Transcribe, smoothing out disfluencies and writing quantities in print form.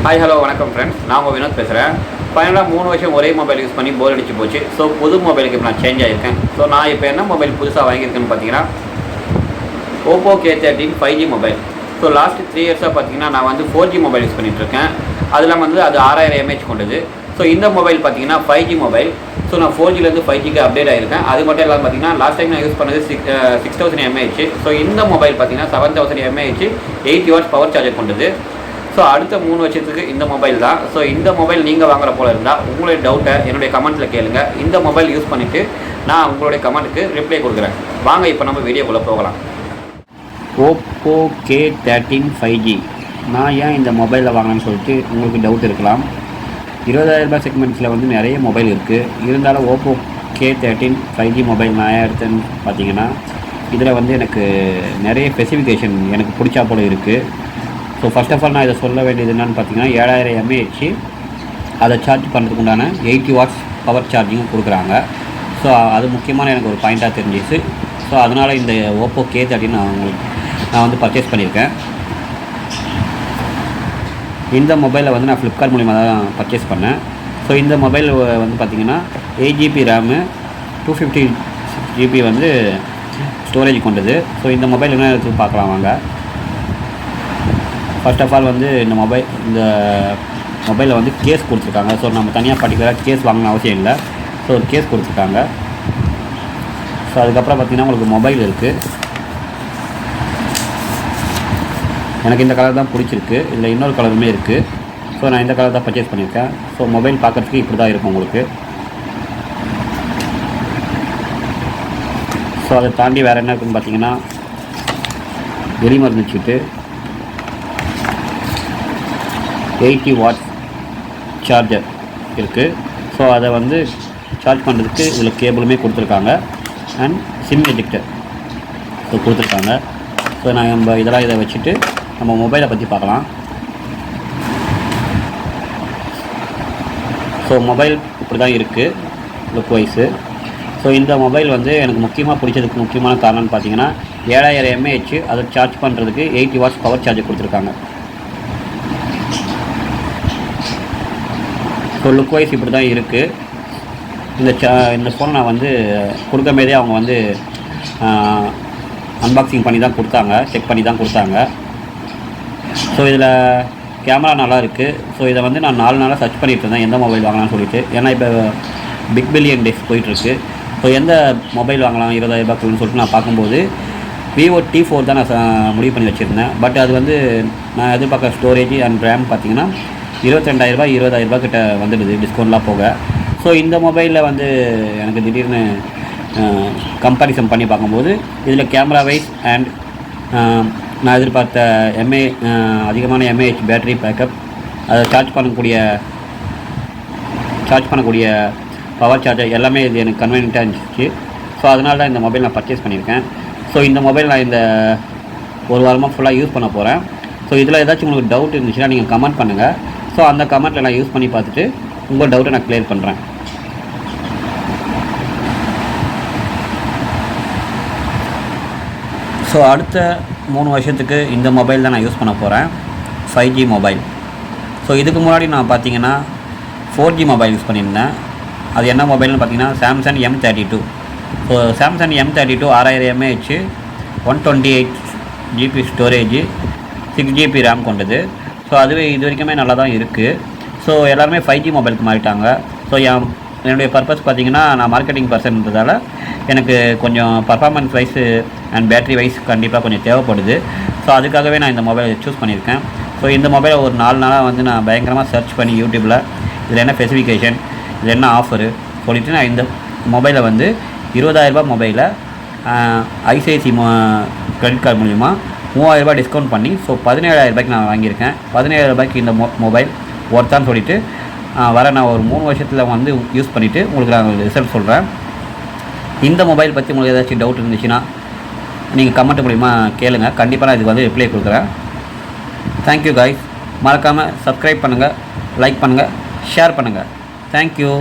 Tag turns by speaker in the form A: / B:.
A: Hi hello வணக்கம் friends, நான் உங்கள் வினோத் பேசுகிறேன். ஃபைனலாக 3 வருஷம் ஒரே மொபைல் யூஸ் பண்ணி போர் அடிச்சு போச்சு. ஸோ புது மொபைலுக்கு இப்போ நான் சேஞ்ச் ஆகியிருக்கேன். ஸோ நான் இப்போ என்ன மொபைல் புதுசாக வாங்கியிருக்கேன்னு பார்த்தீங்கன்னா Oppo K13 5G mobile. So last 3 இயர்ஸாக பார்த்தீங்கன்னா நான் வந்து 4G மொபைல் யூஸ் பண்ணிகிட்ருக்கேன். அதில் வந்து அது 6000 mAh கொண்டது. ஸோ இந்த மொபைல் பார்த்தீங்கன்னா 5G மொபைல். ஸோ நான் 4Gலேருந்து 5Gக்கு அப்டேட் ஆகிருக்கேன். அது மட்டும் இல்லாமல் பார்த்தீங்கன்னா லாஸ்ட் டைம் நான் யூஸ் பண்ணது 6000 mAh. ஸோ இந்த மொபைல் பார்த்தீங்கன்னா 7000 mAh 80 watts பவர் சார்ஜர் கொண்டது. ஸோ அடுத்த 3 வருஷத்துக்கு இந்த மொபைல் தான். ஸோ இந்த மொபைல் நீங்கள் வாங்குற போல இருந்தால் உங்களுடைய டவுட்டை என்னுடைய கமெண்ட்டில் கேளுங்க. இந்த மொபைல் யூஸ் பண்ணிவிட்டு நான் உங்களுடைய கமெண்ட்டுக்கு ரிப்ளை கொடுக்குறேன். வாங்க இப்போ நம்ம வீடியோக்குள்ளே போகலாம். ஓப்போ K13 5G நான் ஏன் இந்த மொபைலில் வாங்கினேன்னு சொல்லிட்டு உங்களுக்கு டவுட் இருக்கலாம். 20,000 ரூபாய் செக்மெண்ட்ஸில் வந்து நிறைய மொபைல் இருக்குது. இருந்தாலும் ஓப்போ K13 5G மொபைல் நான் ஏன் எடுத்தேன்னு பார்த்தீங்கன்னா இதில் வந்து எனக்கு நிறைய ஸ்பெசிஃபிகேஷன் எனக்கு பிடிச்சா போல் இருக்குது. ஸோ ஃபர்ஸ்ட் ஆஃப் ஆல் நான் இதை சொல்ல வேண்டியது என்னென்னு பார்த்தீங்கன்னா 7000 mAh அதை சார்ஜ் பண்ணுறதுக்கு உண்டான 80 watts பவர் சார்ஜிங்கும் கொடுக்குறாங்க. ஸோ அது முக்கியமான எனக்கு ஒரு பாயிண்ட்டாக தெரிஞ்சிச்சு. ஸோ அதனால் இந்த ஓப்போ K13 நான் வந்து பர்ச்சேஸ் பண்ணியிருக்கேன். இந்த மொபைலை வந்து நான் ஃப்ளிப்கார்ட் மூலிமா தான் பர்ச்சேஸ் பண்ணேன். ஸோ இந்த மொபைல் வந்து பார்த்திங்கன்னா 8GB ரேமு 256GB வந்து ஸ்டோரேஜ் கொண்டது. ஸோ இந்த மொபைல் என்ன இருக்குது பார்க்கலாம் வாங்க. ஃபர்ஸ்ட் ஆஃப் ஆல் வந்து இந்த மொபைலில் வந்து கேஸ் கொடுத்துருக்காங்க. ஸோ நம்ம தனியாக பர்டிகுலராக கேஸ் வாங்கணும் அவசியம் இல்லை. ஸோ ஒரு கேஸ் கொடுத்துருக்காங்க. ஸோ அதுக்கப்புறம் பார்த்திங்கன்னா உங்களுக்கு மொபைல் இருக்குது. எனக்கு இந்த கலர் தான் பிடிச்சிருக்கு. இதில் இன்னொரு கலருமே இருக்குது. ஸோ நான் இந்த கலர் தான் பர்ச்சேஸ் பண்ணியிருக்கேன். ஸோ மொபைல் பார்க்குறதுக்கு இப்படி தான் இருக்கும் உங்களுக்கு. ஸோ அதை தாண்டி வேறு என்ன இருக்குதுன்னு பார்த்தீங்கன்னா வெடிமருந்து வச்சுட்டு 80 watts சார்ஜர் இருக்குது. ஸோ அதை வந்து சார்ஜ் பண்ணுறதுக்கு இதில் கேபிளுமே கொடுத்துருக்காங்க. அண்ட் சிம் எஜெக்டர் ஸோ கொடுத்துருக்காங்க. ஸோ நம்ம இதை வச்சுட்டு நம்ம மொபைலை பற்றி பார்க்கலாம். ஸோ மொபைல் இப்படி தான் இருக்குது லுக் வைஸு. ஸோ இந்த மொபைல் வந்து எனக்கு முக்கியமாக பிடிச்சதுக்கு முக்கியமான காரணம்னு பார்த்தீங்கன்னா 7000 mAh அதை சார்ஜ் பண்ணுறதுக்கு 80 watts பவர் சார்ஜர் கொடுத்துருக்காங்க. ஸோ லுக் வைஸ் இப்படி தான் இருக்குது. இந்த ஃபோனை நான் வந்து கொடுக்கும்போதே அவங்க வந்து அன்பாக்சிங் பண்ணி தான் கொடுத்தாங்க, செக் பண்ணி தான் கொடுத்தாங்க. ஸோ இதில் கேமரா நல்லா இருக்குது. ஸோ இதை வந்து நான் 4 நாளாக சர்ச் பண்ணிகிட்டு இருந்தேன் எந்த மொபைல் வாங்கலாம்னு சொல்லிட்டு. ஏன்னா இப்போ பிக் பில்லியன் டேஸ் போயிட்டுருக்கு. ஸோ எந்த மொபைல் வாங்கலாம் 20,000 ரூபாய்க்குன்னு சொல்லிட்டு நான் பார்க்கும்போது Vivo T4 தான் நான் முடிவு பண்ணி வச்சுருந்தேன். பட் அது வந்து நான் எதிர்பார்க்குற ஸ்டோரேஜ் அண்ட் ரேம் பார்த்திங்கன்னா 22,000 ரூபாய் 20,000 ரூபாய் கிட்ட வந்துடுது டிஸ்கவுண்ட்லாம் போக. ஸோ இந்த மொபைலில் வந்து எனக்கு திடீர்னு கம்பேரிசன் பண்ணி பார்க்கும்போது இதில் கேமரா வைஸ் அண்ட் நான் எதிர்பார்த்த அதிகமான mAh பேட்டரி பேக்கப், அதை சார்ஜ் பண்ணக்கூடிய பவர் சார்ஜர் எல்லாமே இது எனக்கு கன்வீனியண்ட்டாக இருந்துச்சு. ஸோ அதனால தான் இந்த மொபைல் நான் பர்ச்சேஸ் பண்ணியிருக்கேன். ஸோ இந்த மொபைல் நான் இந்த ஒரு வாரமாக ஃபுல்லாக யூஸ் பண்ண போகிறேன். ஸோ இதில் ஏதாச்சும் உங்களுக்கு டவுட் இருந்துச்சுன்னா நீங்கள் கமெண்ட் பண்ணுங்கள். ஸோ அந்த கமெண்ட்டில் நான் யூஸ் பண்ணி பார்த்துட்டு உங்கள் டவுட்டை நான் கிளியர் பண்ணுறேன். ஸோ அடுத்த 3 வருஷத்துக்கு இந்த மொபைல் தான் நான் யூஸ் பண்ண போகிறேன், 5G மொபைல். ஸோ இதுக்கு முன்னாடி நான் பார்த்தீங்கன்னா 4G மொபைல் யூஸ் பண்ணியிருந்தேன். அது என்ன மொபைல்னு பார்த்தீங்கன்னா Samsung M32. So Samsung M32 6000 mAh 128GB storage 6GB RAM கொண்டது. ஸோ அதுவே இது வரைக்குமே நல்லா தான் இருக்குது. ஸோ எல்லாருமே 5G மொபைலுக்கு மாறிட்டாங்க. ஸோ என்னுடைய பர்பஸ் பார்த்திங்கன்னா நான் மார்க்கெட்டிங் பர்சன்றதால எனக்கு கொஞ்சம் performance wise and battery wise கண்டிப்பாக கொஞ்சம் தேவைப்படுது. ஸோ அதுக்காகவே நான் இந்த மொபைலை சூஸ் பண்ணியிருக்கேன். ஸோ இந்த மொபைலை ஒரு 4 நாளாக வந்து நான் பயங்கரமாக சர்ச் பண்ணி யூடியூப்பில் இதில் என்ன ஸ்பெசிஃபிகேஷன், இதில் என்ன ஆஃபரு சொல்லிவிட்டு நான் இந்த மொபைலை வந்து 20,000 ரூபாய் மொபைலை ஐசிஐசி கிரெடிட் கார்டு மூலிமா 3000 ரூபாய் டிஸ்கவுண்ட் பண்ணி ஸோ 17,000 ரூபாய்க்கு நான் வாங்கியிருக்கேன். 17,000 ரூபாய்க்கு இந்த மொபைல் ஒர்த்தான்னு சொல்லிவிட்டு நான் ஒரு 3 வருஷத்தில் வந்து யூஸ் பண்ணிவிட்டு உங்களுக்கு நான் ரிசல்ட் சொல்கிறேன். இந்த மொபைல் பற்றி உங்களுக்கு ஏதாச்சும் டவுட் இருந்துச்சுன்னா நீங்கள் கமெண்ட் மூலிமா கேளுங்க. கண்டிப்பாக நான் இதுக்கு வந்து ரிப்ளை கொடுக்குறேன். Thank you guys. மறக்காமல் சப்ஸ்கிரைப் பண்ணுங்கள், லைக் பண்ணுங்கள், ஷேர் பண்ணுங்கள். தேங்க்யூ.